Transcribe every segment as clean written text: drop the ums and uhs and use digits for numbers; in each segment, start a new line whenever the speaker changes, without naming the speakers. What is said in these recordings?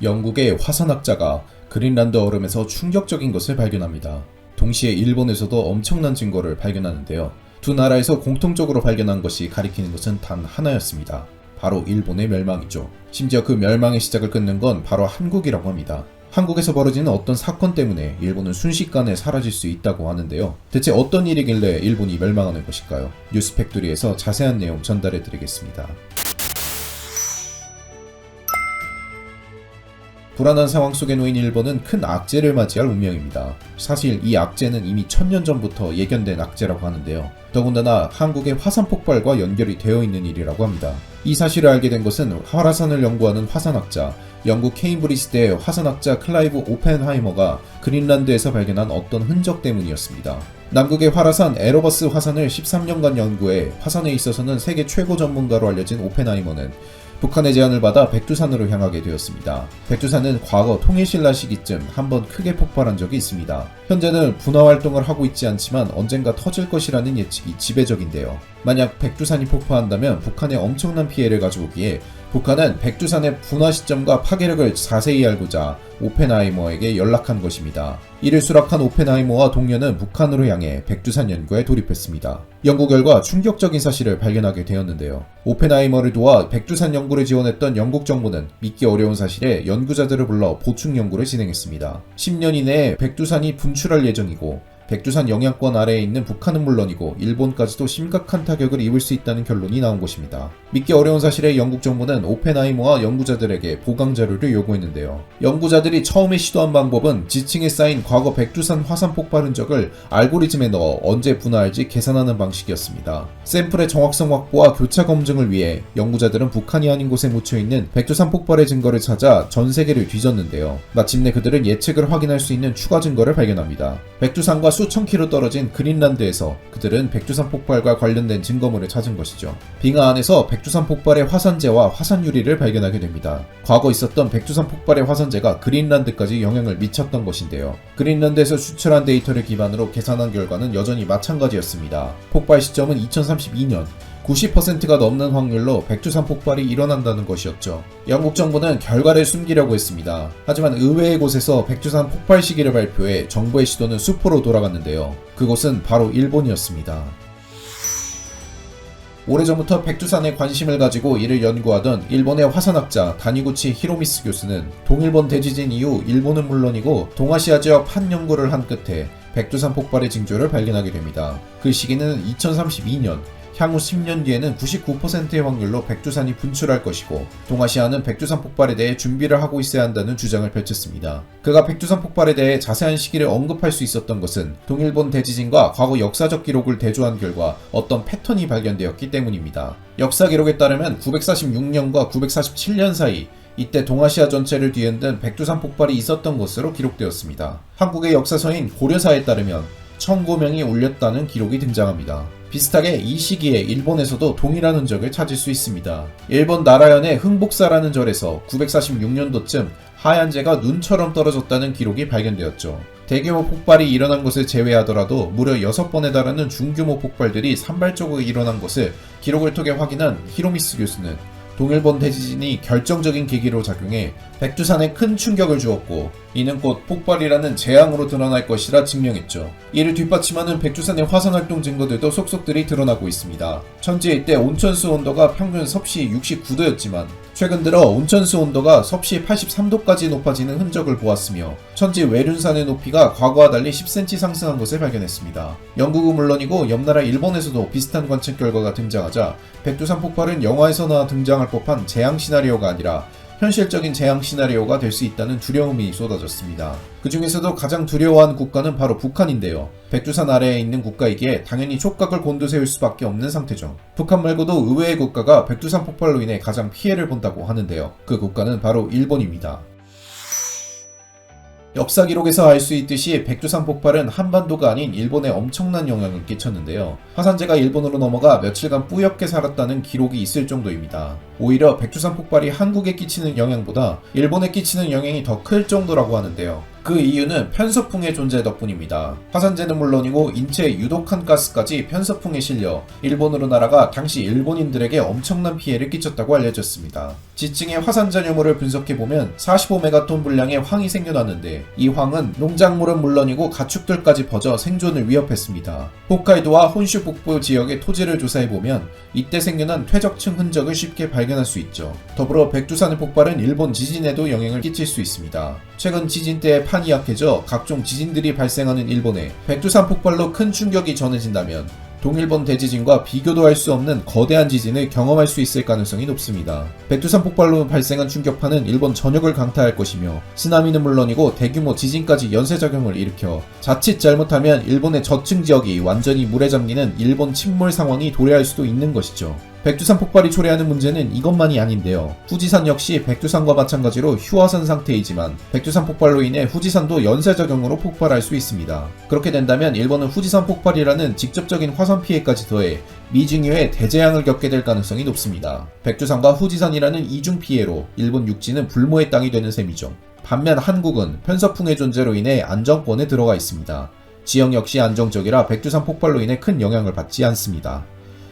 영국의 화산학자가 그린란드 얼음에서 충격적인 것을 발견합니다. 동시에 일본에서도 엄청난 증거를 발견하는데요. 두 나라에서 공통적으로 발견한 것이 가리키는 것은 단 하나였습니다. 바로 일본의 멸망이죠. 심지어 그 멸망의 시작을 끊는 건 바로 한국이라고 합니다. 한국에서 벌어지는 어떤 사건 때문에 일본은 순식간에 사라질 수 있다고 하는데요. 대체 어떤 일이길래 일본이 멸망하는 것일까요? 뉴스팩토리에서 자세한 내용 전달해 드리겠습니다. 불안한 상황 속에 놓인 일본은 큰 악재를 맞이할 운명입니다. 사실 이 악재는 이미 1000년 전부터 예견된 악재라고 하는데요. 더군다나 한국의 화산 폭발과 연결이 되어 있는 일이라고 합니다. 이 사실을 알게 된 것은 화라산을 연구하는 화산학자, 영국 케임브리지대 화산학자 클라이브 오펜하이머가 그린란드에서 발견한 어떤 흔적 때문이었습니다. 남극의 화라산 에러버스 화산을 13년간 연구해 화산에 있어서는 세계 최고 전문가로 알려진 오펜하이머는 북한의 제안을 받아 백두산으로 향하게 되었습니다. 백두산은 과거 통일신라 시기쯤 한번 크게 폭발한 적이 있습니다. 현재는 분화 활동을 하고 있지 않지만 언젠가 터질 것이라는 예측이 지배적인데요. 만약 백두산이 폭파한다면 북한에 엄청난 피해를 가져오기에 북한은 백두산의 분화 시점과 파괴력을 자세히 알고자 오펜하이머에게 연락한 것입니다. 이를 수락한 오펜하이머와 동료는 북한으로 향해 백두산 연구에 돌입했습니다. 연구 결과 충격적인 사실을 발견하게 되었는데요. 오펜하이머를 도와 백두산 연구를 지원했던 영국 정부는 믿기 어려운 사실에 연구자들을 불러 보충 연구를 진행했습니다. 10년 이내에 백두산이 분출할 예정이고 백두산 영향권 아래에 있는 북한은 물론이고 일본까지도 심각한 타격을 입을 수 있다는 결론이 나온 것입니다. 믿기 어려운 사실에 영국 정부는 오펜하이머와 연구자들에게 보강 자료를 요구했는데요. 연구자들이 처음에 시도한 방법은 지층에 쌓인 과거 백두산 화산 폭발 흔적을 알고리즘에 넣어 언제 분화할지 계산하는 방식이었습니다. 샘플의 정확성 확보와 교차 검증을 위해 연구자들은 북한이 아닌 곳에 묻혀있는 백두산 폭발의 증거를 찾아 전 세계를 뒤졌는데요. 마침내 그들은 예측을 확인할 수 있는 추가 증거를 발견합니다. 백두산과 수천 킬로 떨어진 그린란드에서 그들은 백두산 폭발과 관련된 증거물을 찾은 것이죠. 빙하 안에서 백두산 폭발의 화산재와 화산유리를 발견하게 됩니다. 과거 있었던 백두산 폭발의 화산재가 그린란드까지 영향을 미쳤던 것인데요. 그린란드에서 추출한 데이터를 기반으로 계산한 결과는 여전히 마찬가지였습니다. 폭발 시점은 2032년, 90%가 넘는 확률로 백두산 폭발이 일어난다는 것이었죠. 영국 정부는 결과를 숨기려고 했습니다. 하지만 의외의 곳에서 백두산 폭발 시기를 발표해 정부의 시도는 수포로 돌아갔는데요. 그곳은 바로 일본이었습니다. 오래전부터 백두산에 관심을 가지고 이를 연구하던 일본의 화산학자 다니구치 히로미스 교수는 동일본 대지진 이후 일본은 물론이고 동아시아 지역 판연구를 한 끝에 백두산 폭발의 징조를 발견하게 됩니다. 그 시기는 2032년, 향후 10년 뒤에는 99%의 확률로 백두산이 분출할 것이고 동아시아는 백두산 폭발에 대해 준비를 하고 있어야 한다는 주장을 펼쳤습니다. 그가 백두산 폭발에 대해 자세한 시기를 언급할 수 있었던 것은 동일본 대지진과 과거 역사적 기록을 대조한 결과 어떤 패턴이 발견되었기 때문입니다. 역사 기록에 따르면 946년과 947년 사이 이때 동아시아 전체를 뒤흔든 백두산 폭발이 있었던 것으로 기록되었습니다. 한국의 역사서인 고려사에 따르면 천고명이 울렸다는 기록이 등장합니다. 비슷하게 이 시기에 일본에서도 동일한 흔적을 찾을 수 있습니다. 일본 나라현의 흥복사라는 절에서 946년도쯤 하얀재가 눈처럼 떨어졌다는 기록이 발견되었죠. 대규모 폭발이 일어난 것을 제외하더라도 무려 6번에 달하는 중규모 폭발들이 산발적으로 일어난 것을 기록을 통해 확인한 히로미스 교수는 동일본 대지진이 결정적인 계기로 작용해 백두산에 큰 충격을 주었고 이는 곧 폭발이라는 재앙으로 드러날 것이라 증명했죠. 이를 뒷받침하는 백두산의 화산활동 증거들도 속속들이 드러나고 있습니다. 천지 일대 온천수 온도가 평균 섭씨 69도였지만 최근 들어 온천수 온도가 섭씨 83도까지 높아지는 흔적을 보았으며 천지 외륜산의 높이가 과거와 달리 10cm 상승한 것을 발견했습니다. 영국은 물론이고 옆나라 일본에서도 비슷한 관측 결과가 등장하자 백두산 폭발은 영화에서나 등장할 법한 재앙 시나리오가 아니라 현실적인 재앙 시나리오가 될 수 있다는 두려움이 쏟아졌습니다. 그 중에서도 가장 두려워하는 국가는 바로 북한인데요. 백두산 아래에 있는 국가이기에 당연히 촉각을 곤두세울 수밖에 없는 상태죠. 북한 말고도 의외의 국가가 백두산 폭발로 인해 가장 피해를 본다고 하는데요. 그 국가는 바로 일본입니다. 역사 기록에서 알 수 있듯이 백두산 폭발은 한반도가 아닌 일본에 엄청난 영향을 끼쳤는데요. 화산재가 일본으로 넘어가 며칠간 뿌옇게 살았다는 기록이 있을 정도입니다. 오히려 백두산 폭발이 한국에 끼치는 영향보다 일본에 끼치는 영향이 더 클 정도라고 하는데요. 그 이유는 편서풍의 존재 덕분입니다. 화산재는 물론이고 인체에 유독한 가스까지 편서풍에 실려 일본으로 날아가 당시 일본인들에게 엄청난 피해를 끼쳤다고 알려졌습니다. 지층의 화산 잔여물을 분석해보면 45메가톤 분량의 황이 생겨났는데 이 황은 농작물은 물론이고 가축들까지 퍼져 생존을 위협했습니다. 홋카이도와 혼슈 북부 지역의 토지를 조사해보면 이때 생겨난 퇴적층 흔적을 쉽게 발견할 수 있죠. 더불어 백두산의 폭발은 일본 지진에도 영향을 끼칠 수 있습니다. 최근 지진 때의 판이 약해져 각종 지진들이 발생하는 일본에 백두산 폭발로 큰 충격이 전해진다면 동일본 대지진과 비교도 할 수 없는 거대한 지진을 경험할 수 있을 가능성이 높습니다. 백두산 폭발로 발생한 충격파는 일본 전역을 강타할 것이며 쓰나미는 물론이고 대규모 지진까지 연쇄작용을 일으켜 자칫 잘못하면 일본의 저층 지역이 완전히 물에 잠기는 일본 침몰 상황이 도래할 수도 있는 것이죠. 백두산 폭발이 초래하는 문제는 이것만이 아닌데요. 후지산 역시 백두산과 마찬가지로 휴화산 상태이지만 백두산 폭발로 인해 후지산도 연쇄작용으로 폭발할 수 있습니다. 그렇게 된다면 일본은 후지산 폭발이라는 직접적인 화산 피해까지 더해 미증유의 대재앙을 겪게 될 가능성이 높습니다. 백두산과 후지산이라는 이중 피해로 일본 육지는 불모의 땅이 되는 셈이죠. 반면 한국은 편서풍의 존재로 인해 안정권에 들어가 있습니다. 지형 역시 안정적이라 백두산 폭발로 인해 큰 영향을 받지 않습니다.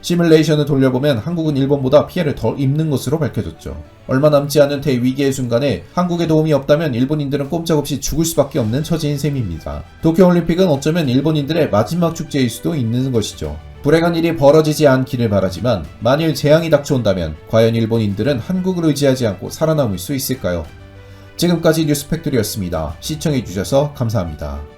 시뮬레이션을 돌려보면 한국은 일본보다 피해를 덜 입는 것으로 밝혀졌죠. 얼마 남지 않은 대위기의 순간에 한국의 도움이 없다면 일본인들은 꼼짝없이 죽을 수밖에 없는 처지인 셈입니다. 도쿄올림픽은 어쩌면 일본인들의 마지막 축제일 수도 있는 것이죠. 불행한 일이 벌어지지 않기를 바라지만 만일 재앙이 닥쳐온다면 과연 일본인들은 한국을 의지하지 않고 살아남을 수 있을까요? 지금까지 뉴스팩토리였습니다. 시청해주셔서 감사합니다.